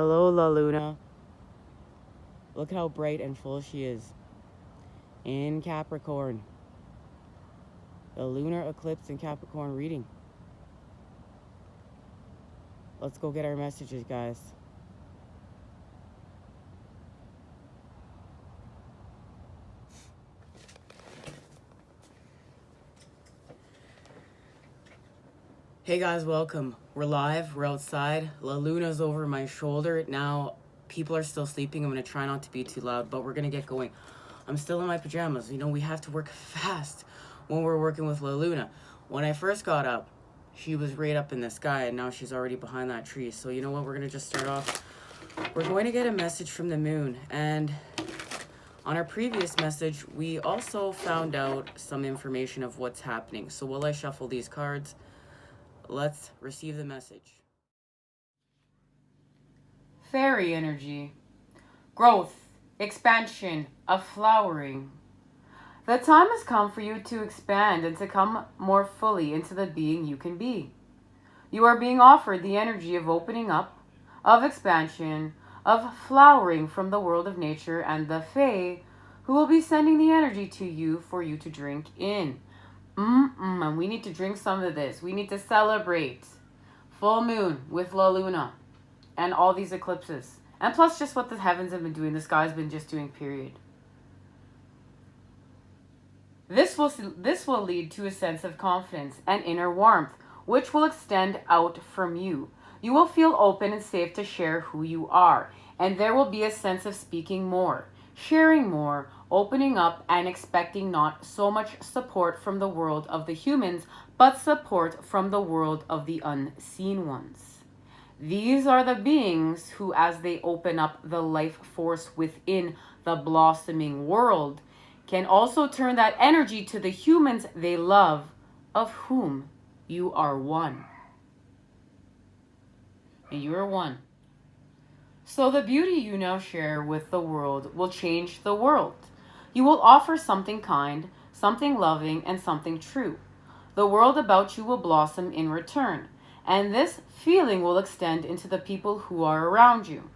Hello, La Luna. Look how bright and full she is. In Capricorn. The lunar eclipse in Capricorn reading. Let's go get our messages, guys. Hey guys, welcome. We're live, we're outside. La Luna's over my shoulder. Now, people are still sleeping. I'm going to try not to be too loud, but we're going to get going. I'm still in my pajamas. You know, we have to work fast when we're working with La Luna. When I first got up, she was right up in the sky, and now she's already behind that tree. So you know what, we're going to just start off. We're going to get a message from the moon, and on our previous message, we also found out some information of what's happening. So while I shuffle these cards, let's receive the message. Fairy energy. Growth, expansion, a flowering. The time has come for you to expand and to come more fully into the being you can be. You are being offered the energy of opening up, of expansion, of flowering from the world of nature and the Fae, who will be sending the energy to you for you to drink in. And we need to drink some of this. We need to celebrate full moon with La Luna and all these eclipses. And plus just what the heavens have been doing, the sky's been just doing, period. This will lead to a sense of confidence and inner warmth, which will extend out from you. You will feel open and safe to share who you are, and there will be a sense of speaking more, sharing more, opening up, and expecting not so much support from the world of the humans, but support from the world of the unseen ones. These are the beings who, as they open up the life force within the blossoming world, can also turn that energy to the humans they love, of whom you are one. And you are one. So the beauty you now share with the world will change the world. You will offer something kind, something loving, and something true. The world about you will blossom in return, and this feeling will extend into the people who are around you.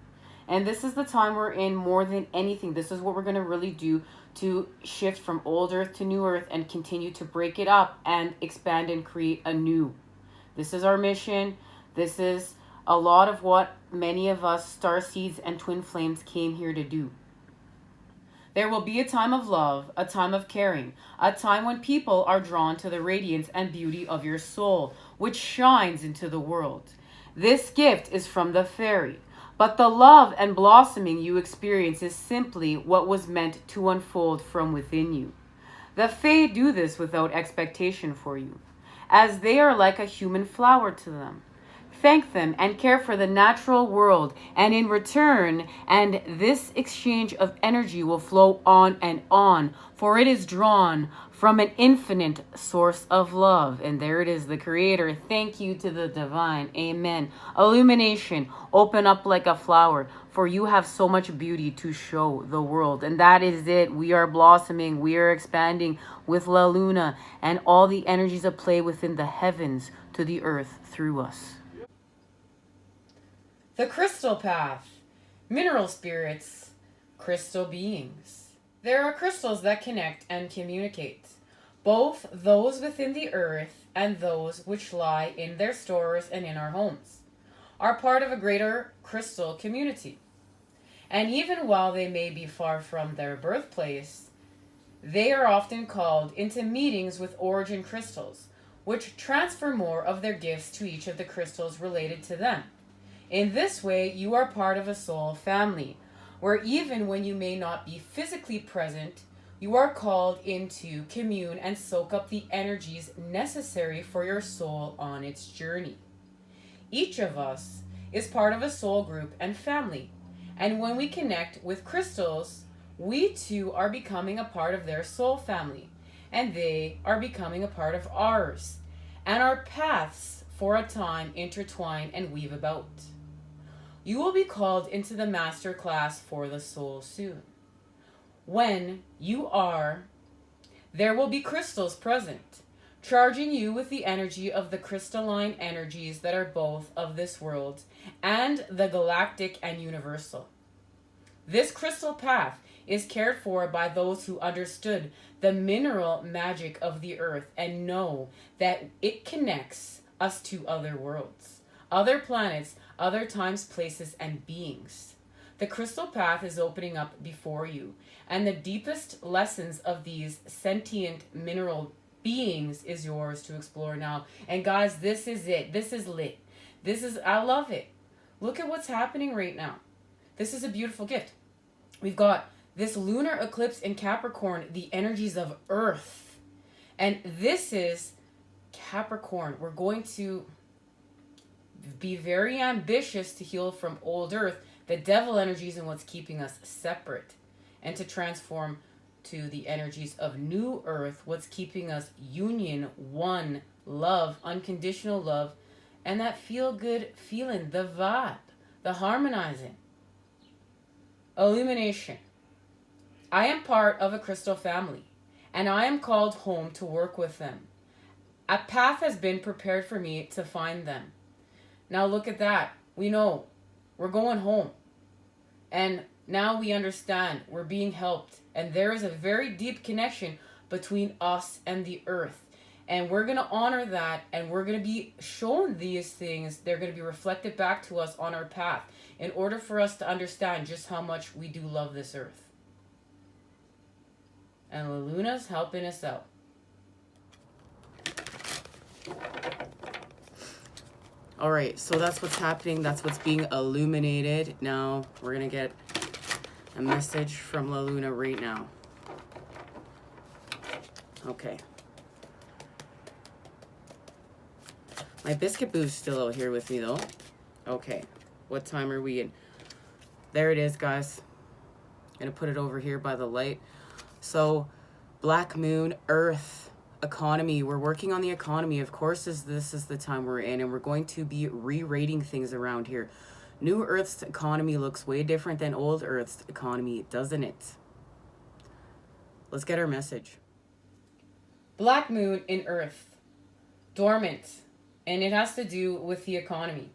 And this is the time we're in more than anything. This is what we're going to really do to shift from old earth to new earth and continue to break it up and expand and create a new. This is our mission. This is a lot of what many of us Starseeds and Twin Flames came here to do. There will be a time of love, a time of caring, a time when people are drawn to the radiance and beauty of your soul, which shines into the world. This gift is from the fairy, but the love and blossoming you experience is simply what was meant to unfold from within you. The Fae do this without expectation for you, as they are like a human flower to them. Thank them and care for the natural world, and in return, and this exchange of energy will flow on, for it is drawn from an infinite source of love. And there it is, the Creator. Thank you to the divine. Amen. Illumination, open up like a flower, for you have so much beauty to show the world. And that is it. We are blossoming. We are expanding with La Luna and all the energies at play within the heavens to the earth through us. The crystal path, mineral spirits, crystal beings. There are crystals that connect and communicate, both those within the earth and those which lie in their stores and in our homes, are part of a greater crystal community. And even while they may be far from their birthplace, they are often called into meetings with origin crystals, which transfer more of their gifts to each of the crystals related to them. In this way, you are part of a soul family, where even when you may not be physically present, you are called in to commune and soak up the energies necessary for your soul on its journey. Each of us is part of a soul group and family, and when we connect with crystals, we too are becoming a part of their soul family, and they are becoming a part of ours, and our paths for a time intertwine and weave about. You will be called into the master class for the soul soon. When you are, there will be crystals present, charging you with the energy of the crystalline energies that are both of this world and the galactic and universal. This crystal path is cared for by those who understood the mineral magic of the earth and know that it connects us to other worlds, other planets, other times, places, and beings. The crystal path is opening up before you, and the deepest lessons of these sentient mineral beings is yours to explore now. And guys, this is it. This is lit. I love it. Look at what's happening right now. This is a beautiful gift. We've got this lunar eclipse in Capricorn, the energies of Earth. And this is Capricorn. We're going to be very ambitious to heal from old Earth, the devil energies and what's keeping us separate, and to transform to the energies of new Earth, what's keeping us union, one, love, unconditional love, and that feel-good feeling, the vibe, the harmonizing. Illumination. I am part of a crystal family, and I am called home to work with them. A path has been prepared for me to find them. Now look at that. We know we're going home. And now we understand we're being helped. And there is a very deep connection between us and the earth. And we're going to honor that, and we're going to be shown these things. They're going to be reflected back to us on our path in order for us to understand just how much we do love this earth. And La Luna's helping us out. All right, so that's what's happening. That's what's being illuminated. Now we're going to get a message from La Luna right now. Okay. My biscuit boo's still out here with me, though. Okay. What time are we in? There it is, guys. I'm going to put it over here by the light. So, Black Moon, Earth, economy. We're working on the economy. Of course, this is the time we're in, and we're going to be re-rating things around here. New Earth's economy looks way different than old Earth's economy, doesn't it? Let's get our message. Black Moon in Earth. Dormant. And it has to do with the economy.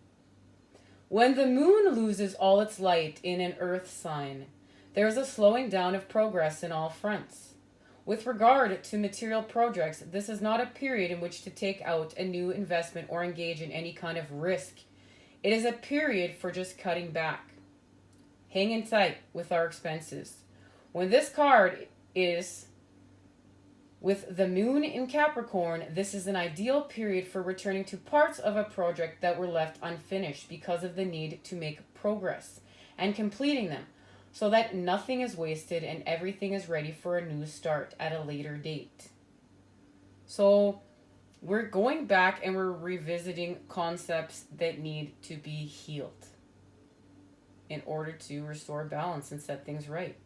When the moon loses all its light in an Earth sign, there is a slowing down of progress in all fronts. With regard to material projects, this is not a period in which to take out a new investment or engage in any kind of risk. It is a period for just cutting back. Hanging tight with our expenses. When this card is with the moon in Capricorn, this is an ideal period for returning to parts of a project that were left unfinished because of the need to make progress and completing them, so that nothing is wasted and everything is ready for a new start at a later date. So we're going back and we're revisiting concepts that need to be healed in order to restore balance and set things right.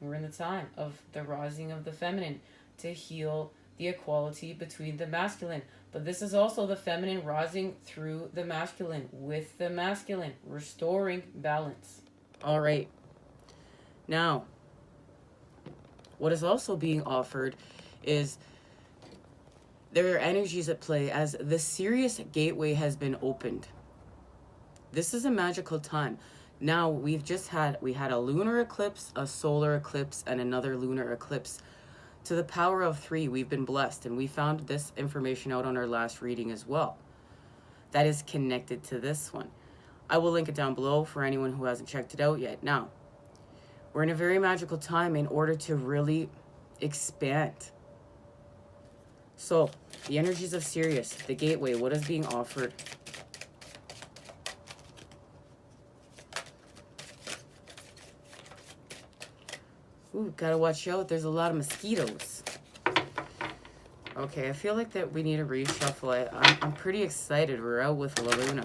We're in the time of the rising of the feminine to heal the equality between the masculine. But this is also the feminine rising through the masculine, with the masculine, restoring balance. All right. Now, what is also being offered is there are energies at play as the Sirius gateway has been opened. This is a magical time. Now, we had a lunar eclipse, a solar eclipse, and another lunar eclipse. To the power of 3, we've been blessed, and we found this information out on our last reading as well. That is connected to this one. I will link it down below for anyone who hasn't checked it out yet. Now, we're in a very magical time in order to really expand. So, the energies of Sirius, the gateway, what is being offered? Ooh, gotta watch out. There's a lot of mosquitoes. Okay, I feel like that we need a reshuffle. I'm pretty excited. We're out with La Luna.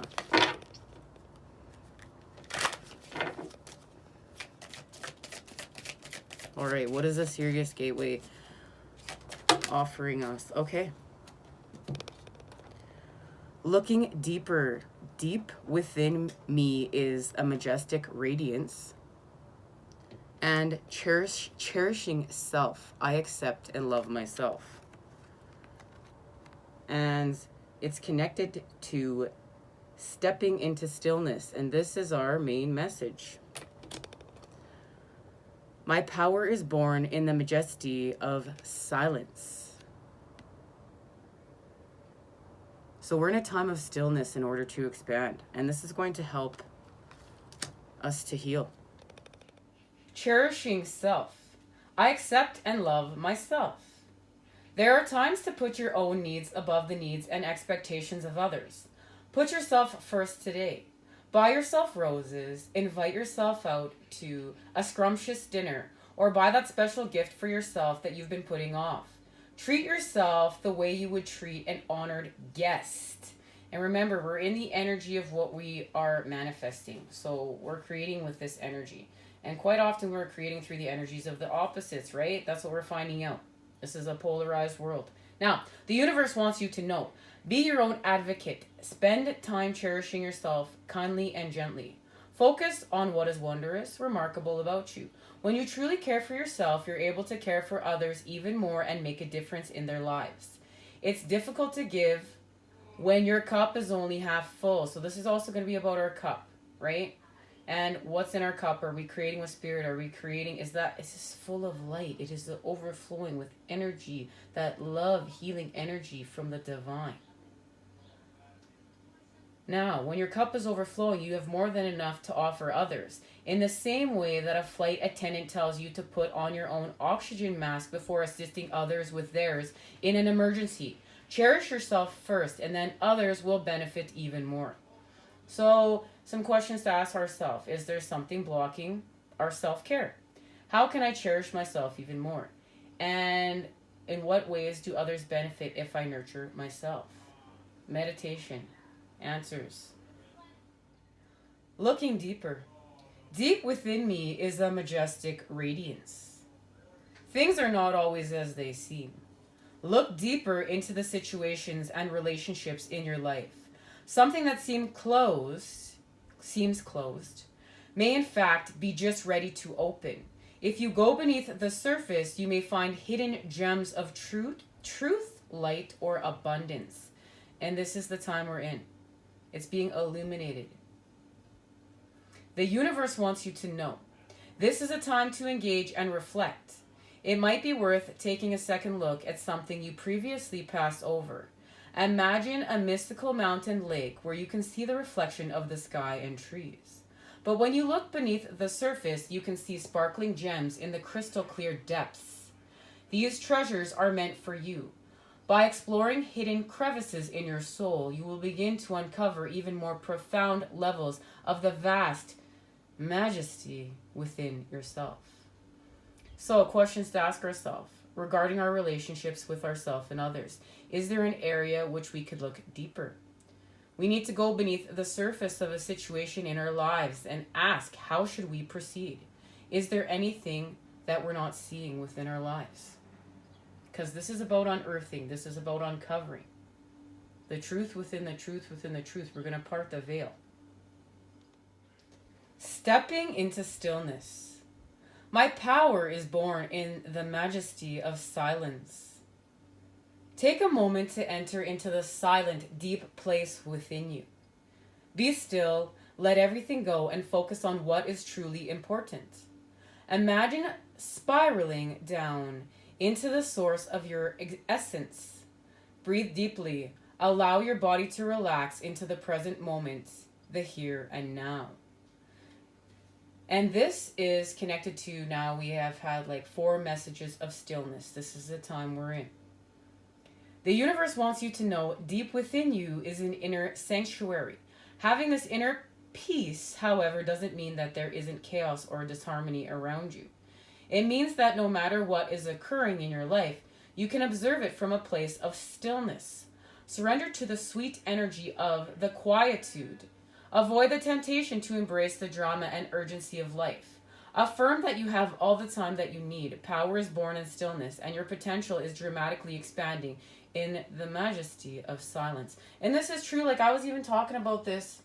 All right, what is the Sirius gateway offering us? Okay. Looking deeper. Deep within me is a majestic radiance. And cherishing self. I accept and love myself. And it's connected to stepping into stillness. And this is our main message. My power is born in the majesty of silence. So we're in a time of stillness in order to expand. And this is going to help us to heal. Cherishing self. I accept and love myself. There are times to put your own needs above the needs and expectations of others. Put yourself first today. Buy yourself roses, invite yourself out to a scrumptious dinner, or buy that special gift for yourself that you've been putting off. Treat yourself the way you would treat an honored guest. And remember, we're in the energy of what we are manifesting. So we're creating with this energy. And quite often we're creating through the energies of the opposites, right? That's what we're finding out. This is a polarized world. Now, the universe wants you to know. Be your own advocate. Spend time cherishing yourself kindly and gently. Focus on what is wondrous, remarkable about you. When you truly care for yourself, you're able to care for others even more and make a difference in their lives. It's difficult to give when your cup is only half full. So this is also going to be about our cup, right? And what's in our cup? Are we creating with spirit? Are we creating? Is this full of light? It is the overflowing with energy, that love, healing energy from the divine. Now, when your cup is overflowing, you have more than enough to offer others. In the same way that a flight attendant tells you to put on your own oxygen mask before assisting others with theirs in an emergency. Cherish yourself first, and then others will benefit even more. So, some questions to ask ourselves. Is there something blocking our self-care? How can I cherish myself even more? And in what ways do others benefit if I nurture myself? Meditation. Answers. Looking deeper. Deep within me is a majestic radiance. Things are not always as they seem. Look deeper into the situations and relationships in your life. Something that seems closed, may in fact be just ready to open. If you go beneath the surface, you may find hidden gems of truth, light, or abundance. And this is the time we're in. It's being illuminated. The universe wants you to know. This is a time to engage and reflect. It might be worth taking a second look at something you previously passed over. Imagine a mystical mountain lake where you can see the reflection of the sky and trees. But when you look beneath the surface, you can see sparkling gems in the crystal clear depths. These treasures are meant for you. By exploring hidden crevices in your soul, you will begin to uncover even more profound levels of the vast majesty within yourself. So, questions to ask ourselves regarding our relationships with ourselves and others. Is there an area which we could look deeper? We need to go beneath the surface of a situation in our lives and ask, how should we proceed? Is there anything that we're not seeing within our lives? Because this is about unearthing. This is about uncovering. The truth within the truth within the truth. We're going to part the veil. Stepping into stillness. My power is born in the majesty of silence. Take a moment to enter into the silent, deep place within you. Be still, let everything go, and focus on what is truly important. Imagine spiraling down into the source of your essence. Breathe deeply. Allow your body to relax into the present moment, the here and now. And this is connected to, now we have had like 4 messages of stillness. This is the time we're in. The universe wants you to know deep within you is an inner sanctuary. Having this inner peace, however, doesn't mean that there isn't chaos or disharmony around you. It means that no matter what is occurring in your life, you can observe it from a place of stillness. Surrender to the sweet energy of the quietude. Avoid the temptation to embrace the drama and urgency of life. Affirm that you have all the time that you need. Power is born in stillness, and your potential is dramatically expanding in the majesty of silence. And this is true. Like, I was even talking about this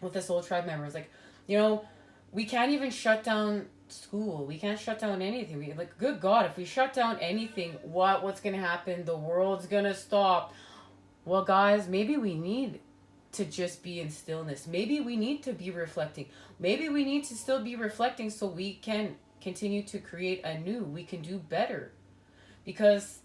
with the Soul Tribe members. Like, you know, we can't even shut down school. We can't shut down anything. Good God, if we shut down anything, what's going to happen? The world's going to stop. Well, guys, maybe we need to just be in stillness. Maybe we need to be reflecting. Maybe we need to still be reflecting so we can continue to create anew. We can do better. Because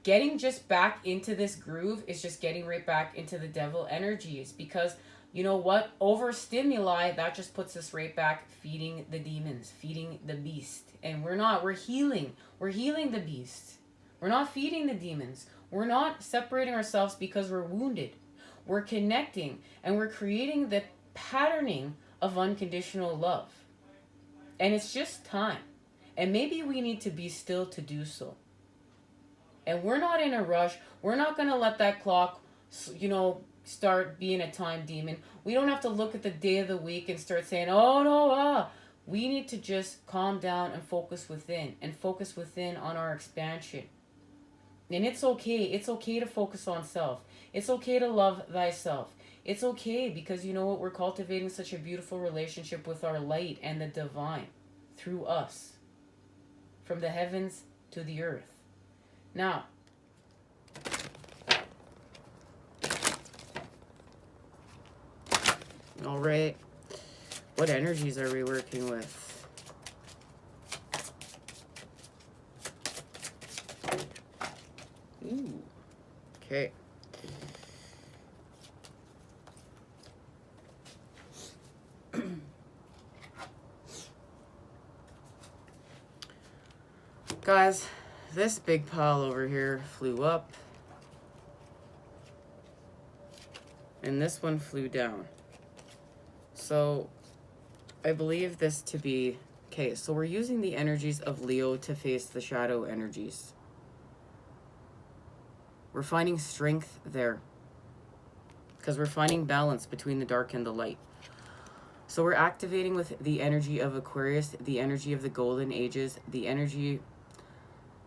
getting just back into this groove is just getting right back into the devil energies. Because you know what? Overstimuli, that just puts us right back feeding the demons, feeding the beast. And we're not. We're healing. We're healing the beast. We're not feeding the demons. We're not separating ourselves because we're wounded. We're connecting and we're creating the patterning of unconditional love. And it's just time. And maybe we need to be still to do so. And we're not in a rush. We're not going to let that clock, start being a time demon. We don't have to look at the day of the week and start saying, oh no, We need to just calm down and focus within on our expansion. And it's okay. It's okay to focus on self. It's okay to love thyself. It's okay because you know what? We're cultivating such a beautiful relationship with our light and the divine through us. From the heavens to the earth. Now, all right. What energies are we working with? Ooh. Okay. Guys, this big pile over here flew up. And this one flew down. So, I believe this to be... Okay, so we're using the energies of Leo to face the shadow energies. We're finding strength there. Because we're finding balance between the dark and the light. So we're activating with the energy of Aquarius, the energy of the golden ages, the energy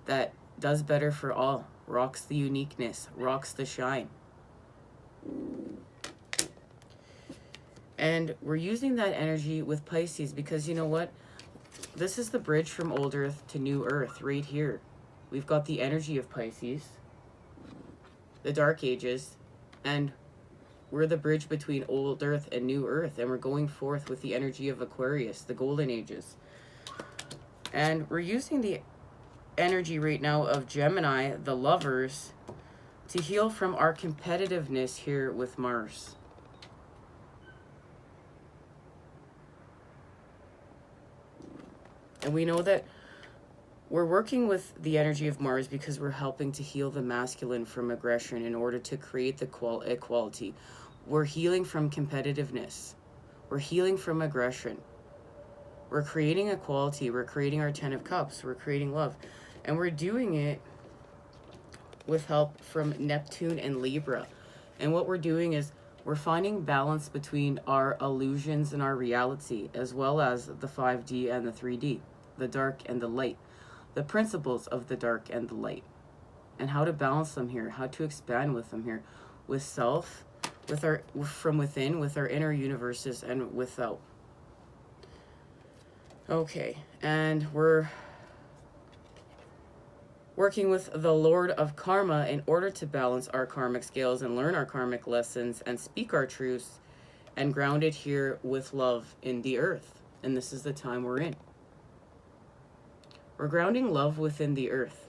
that does better for all, rocks the uniqueness, rocks the shine. And we're using that energy with Pisces because you know what? This is the bridge from old earth to new earth right here. We've got the energy of Pisces, the dark ages, and we're the bridge between old earth and new earth. And we're going forth with the energy of Aquarius, the golden ages. And we're using the energy right now of Gemini, the lovers, to heal from our competitiveness here with Mars. And we know that we're working with the energy of Mars because we're helping to heal the masculine from aggression in order to create the equality. We're healing from competitiveness. We're healing from aggression. We're creating equality. We're creating our 10 of Cups. We're creating love. And we're doing it with help from Neptune and Libra. And what we're doing is we're finding balance between our illusions and our reality, as well as the 5D and the 3D, the dark and the light, the principles of the dark and the light, and how to balance them here, how to expand with them here, with self, with our from within, with our inner universes, and without. Okay, and we're working with the Lord of Karma in order to balance our karmic scales and learn our karmic lessons and speak our truths and ground it here with love in the earth. And this is the time we're in. We're grounding love within the earth.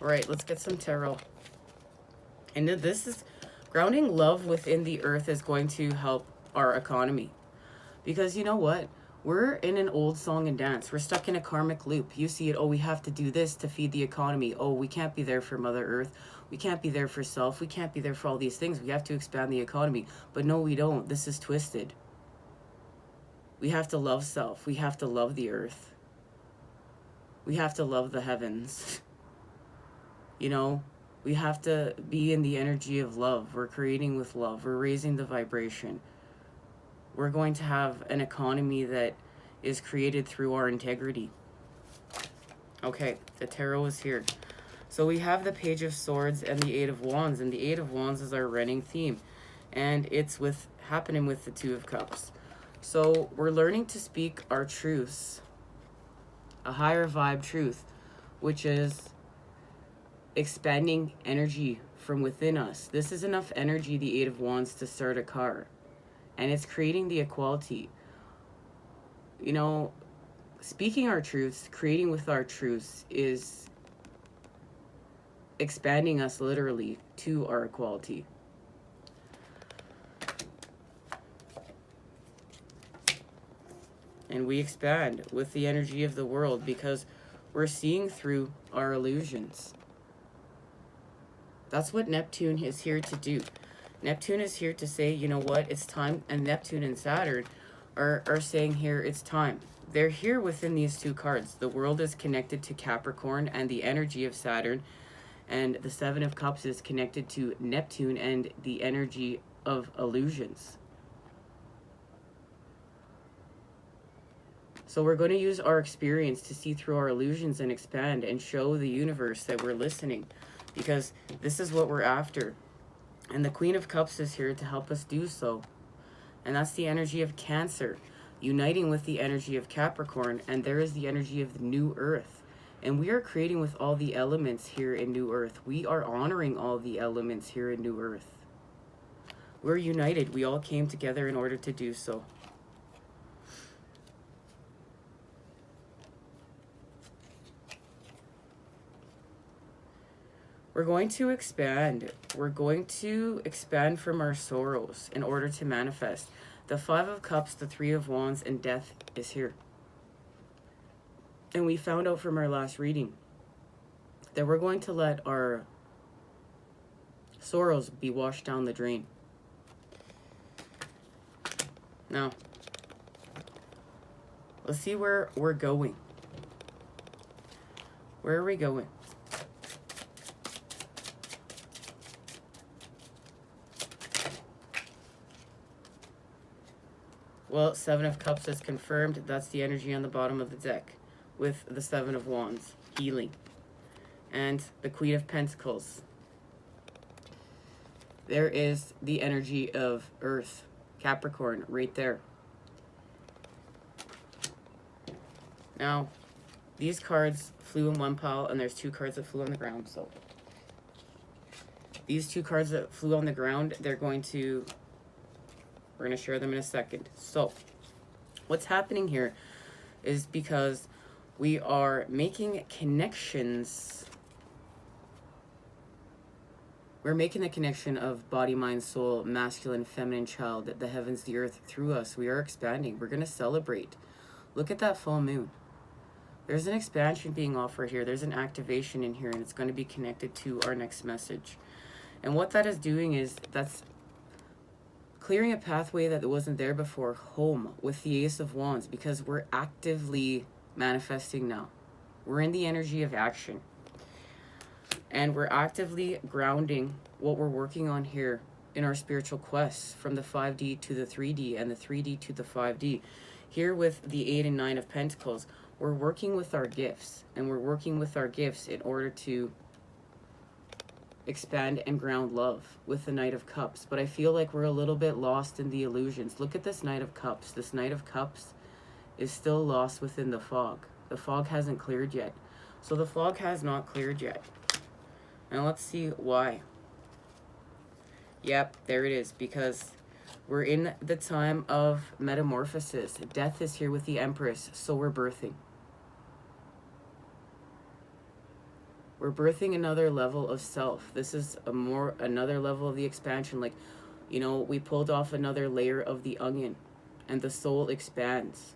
All right, let's get some tarot. And this is grounding love within the earth is going to help our economy. Because you know what? We're in an old song and dance. We're stuck in a karmic loop. You see it, oh, we have to do this to feed the economy. Oh, we can't be there for Mother Earth. We can't be there for self. We can't be there for all these things. We have to expand the economy. But no, we don't. This is twisted. We have to love self. We have to love the earth. We have to love the heavens. You know, we have to be in the energy of love. We're creating with love. We're raising the vibration. We're going to have an economy that is created through our integrity. Okay, the tarot is here. So we have the Page of Swords and the Eight of Wands. And the Eight of Wands is our running theme. And it's happening with the Two of Cups. So we're learning to speak our truths. A higher vibe truth. Which is expanding energy from within us. This is enough energy, the Eight of Wands, to start a car. And it's creating the equality. You know, speaking our truths, creating with our truths is expanding us literally to our equality. And we expand with the energy of the world because we're seeing through our illusions. That's what Neptune is here to do. Neptune is here to say, you know what, it's time. And Neptune and Saturn are saying here, it's time. They're here within these two cards. The world is connected to Capricorn and the energy of Saturn. And the Seven of Cups is connected to Neptune and the energy of illusions. So we're going to use our experience to see through our illusions and expand and show the universe that we're listening, because this is what we're after. And the Queen of Cups is here to help us do so. And that's the energy of Cancer, uniting with the energy of Capricorn. And there is the energy of the New Earth. And we are creating with all the elements here in New Earth. We are honoring all the elements here in New Earth. We're united. We all came together in order to do so. We're going to expand. We're going to expand from our sorrows in order to manifest. The Five of Cups, the Three of Wands, and death is here. And we found out from our last reading that we're going to let our sorrows be washed down the drain. Now, let's see where we're going. Where are we going? Well, Seven of Cups is confirmed. That's the energy on the bottom of the deck with the Seven of Wands, healing. And the Queen of Pentacles. There is the energy of Earth, Capricorn, right there. Now, these cards flew in one pile, and there's two cards that flew on the ground. So these two cards that flew on the ground, we're going to share them in a second. So what's happening here is because we are making connections. We're making the connection of body, mind, soul, masculine, feminine, child, the heavens, the earth through us. We are expanding. We're going to celebrate. Look at that full moon. There's an expansion being offered here. There's an activation in here, and it's going to be connected to our next message. And what that is doing is that's clearing a pathway that wasn't there before, home, with the Ace of Wands, because we're actively manifesting now. We're in the energy of action. And we're actively grounding what we're working on here in our spiritual quests, from the 5D to the 3D and the 3D to the 5D. Here with the 8 and 9 of Pentacles, we're working with our gifts. And we're working with our gifts in order to expand and ground love with the Knight of Cups. But I feel like we're a little bit lost in the illusions. Look at this Knight of Cups. This Knight of Cups is still lost within the fog. The fog hasn't cleared yet. So the fog has not cleared yet. And let's see why. Yep, there it is. Because we're in the time of metamorphosis. Death is here with the Empress. So we're birthing. We're birthing another level of self. This is another level of the expansion. Like, you know, we pulled off another layer of the onion and the soul expands.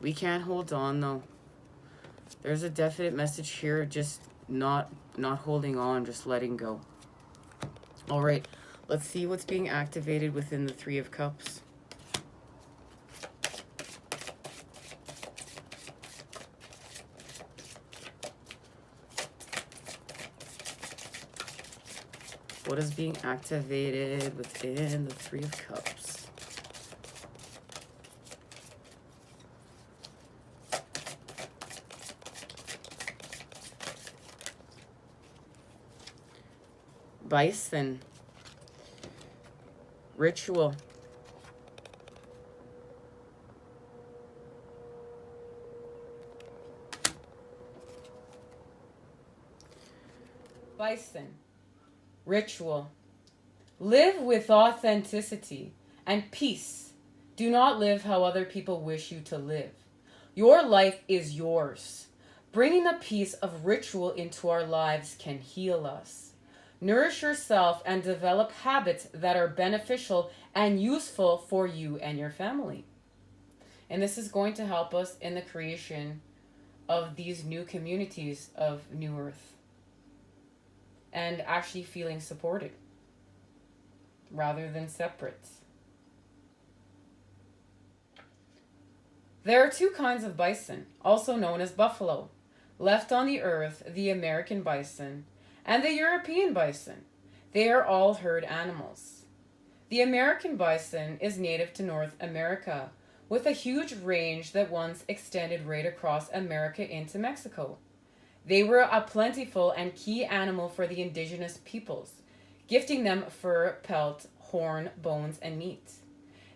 We can't hold on though. There's a definite message here, just not holding on, just letting go. All right, let's see what's being activated within the Three of Cups. What is being activated within the Three of Cups? Bison. Ritual. Bison. Ritual. Live with authenticity and peace. Do not live how other people wish you to live. Your life is yours. Bringing the peace of ritual into our lives can heal us. Nourish yourself and develop habits that are beneficial and useful for you and your family. And this is going to help us in the creation of these new communities of New Earth. And actually feeling supported rather than separate. There are two kinds of bison, also known as buffalo. Left on the earth, the American bison and the European bison. They are all herd animals. The American bison is native to North America, with a huge range that once extended right across America into Mexico. They were a plentiful and key animal for the indigenous peoples, gifting them fur, pelt, horn, bones, and meat.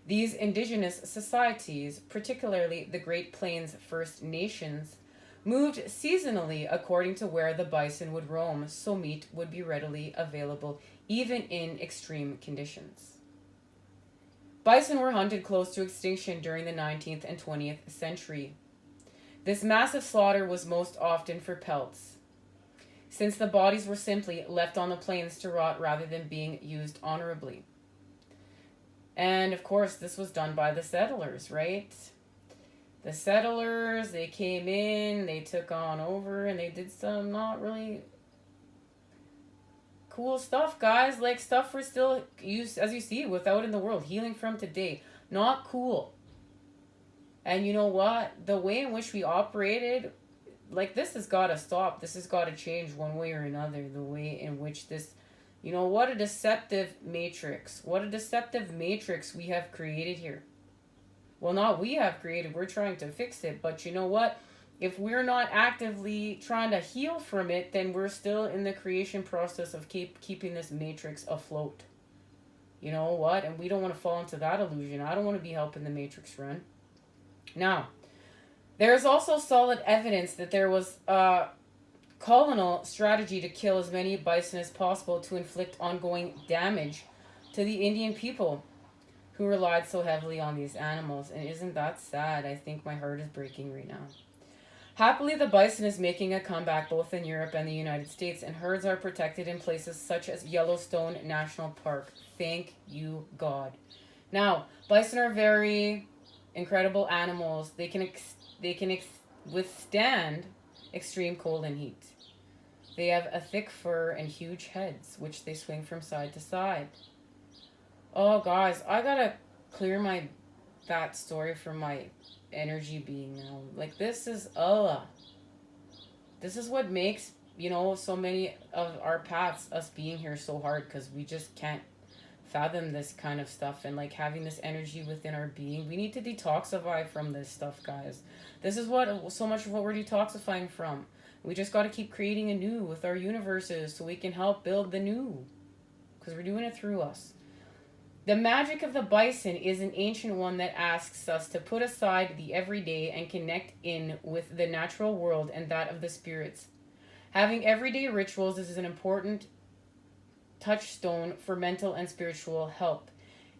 These indigenous societies, particularly the Great Plains First Nations, moved seasonally according to where the bison would roam, so meat would be readily available even in extreme conditions. Bison were hunted close to extinction during the 19th and 20th century. This massive slaughter was most often for pelts, since the bodies were simply left on the plains to rot rather than being used honorably. And of course, this was done by the settlers, right? The settlers, they came in, they took on over, and they did some not really cool stuff, guys. Like stuff we're still used, as you see, without in the world, healing from today. Not cool. And you know what? The way in which we operated, like, this has got to stop. This has got to change one way or another. The way in which this, you know, what a deceptive matrix. What a deceptive matrix we have created here. Well, not we have created. We're trying to fix it. But you know what? If we're not actively trying to heal from it, then we're still in the creation process of keeping this matrix afloat. You know what? And we don't want to fall into that illusion. I don't want to be helping the matrix run. Now, there's also solid evidence that there was a colonial strategy to kill as many bison as possible to inflict ongoing damage to the Indian people who relied so heavily on these animals. And isn't that sad? I think my heart is breaking right now. Happily, the bison is making a comeback both in Europe and the United States, and herds are protected in places such as Yellowstone National Park. Thank you, God. Now, bison are very incredible animals. They can withstand extreme cold and heat. They have a thick fur and huge heads, which they swing from side to side. Oh, guys, I gotta clear that story from my energy being now. Like, this is what makes, you know, so many of our paths, us being here, so hard, because we just can't fathom this kind of stuff. And like having this energy within our being, we need to detoxify from this stuff, guys. This is what so much of what we're detoxifying from. We just got to keep creating anew with our universes so we can help build the new, because we're doing it through us. The magic of the bison is an ancient one that asks us to put aside the everyday and connect in with the natural world and that of the spirits. Having everyday rituals is an important touchstone for mental and spiritual health.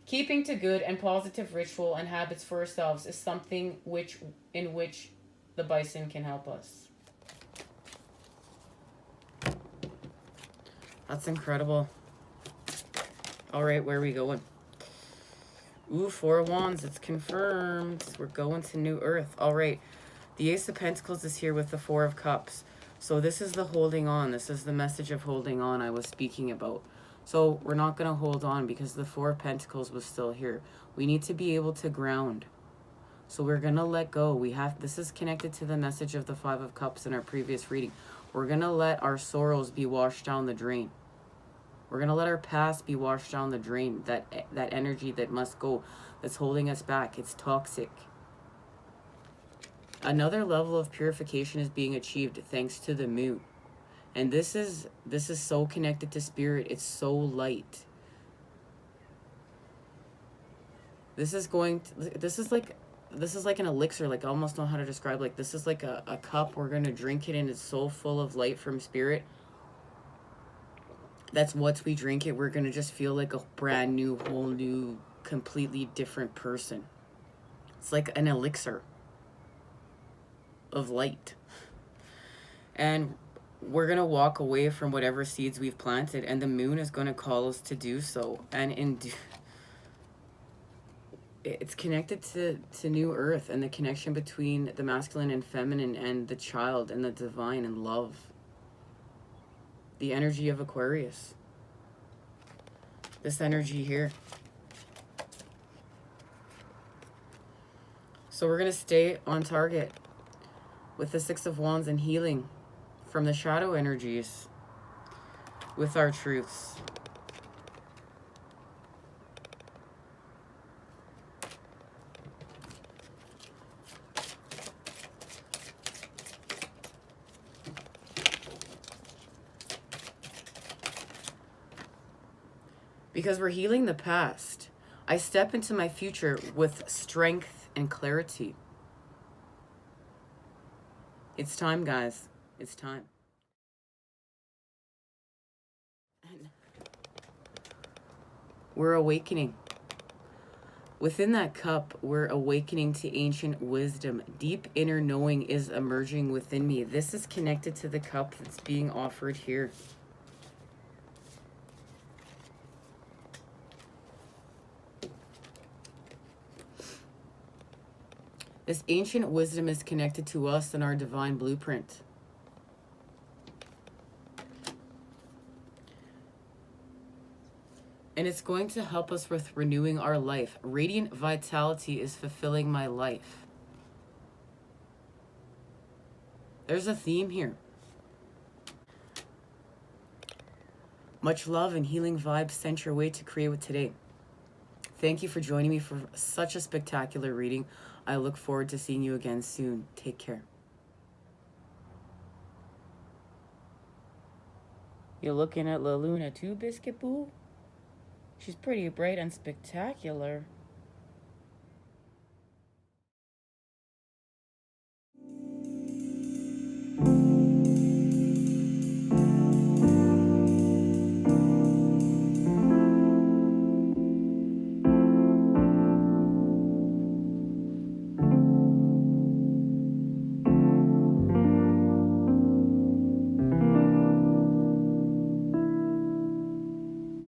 Keeping to good and positive ritual and habits for ourselves is something in which the bison can help us. That's incredible. All right, where are we going? Ooh, 4 of Wands. It's confirmed. We're going to New Earth. All right. The Ace of Pentacles is here with the 4 of Cups. So this is the holding on. This is the message of holding on I was speaking about. So we're not going to hold on because the 4 of Pentacles was still here. We need to be able to ground. So we're going to let go. This is connected to the message of the 5 of Cups in our previous reading. We're going to let our sorrows be washed down the drain. We're going to let our past be washed down the drain. That energy that must go, that's holding us back. It's toxic. Another level of purification is being achieved thanks to the moon. And this is so connected to spirit. It's so light. This is like an elixir. Like, I almost know how to describe. Like, this is like a cup. We're going to drink it and it's so full of light from spirit. That's once we drink it, we're going to just feel like a brand new, whole new, completely different person. It's like an elixir of light. And we're going to walk away from whatever seeds we've planted, and the moon is going to call us to do so. And it's connected to new earth and the connection between the masculine and feminine and the child and the divine and love. The energy of Aquarius. This energy here. So we're going to stay on target with the Six of Wands and healing from the shadow energies with our truths. Because we're healing the past, I step into my future with strength and clarity. It's time, guys. It's time. We're awakening. Within that cup, we're awakening to ancient wisdom. Deep inner knowing is emerging within me. This is connected to the cup that's being offered here. This ancient wisdom is connected to us and our divine blueprint. And it's going to help us with renewing our life. Radiant vitality is fulfilling my life. There's a theme here. Much love and healing vibes sent your way to create with today. Thank you for joining me for such a spectacular reading. I look forward to seeing you again soon. Take care. You're looking at La Luna too, Biscuit Boo? She's pretty bright and spectacular.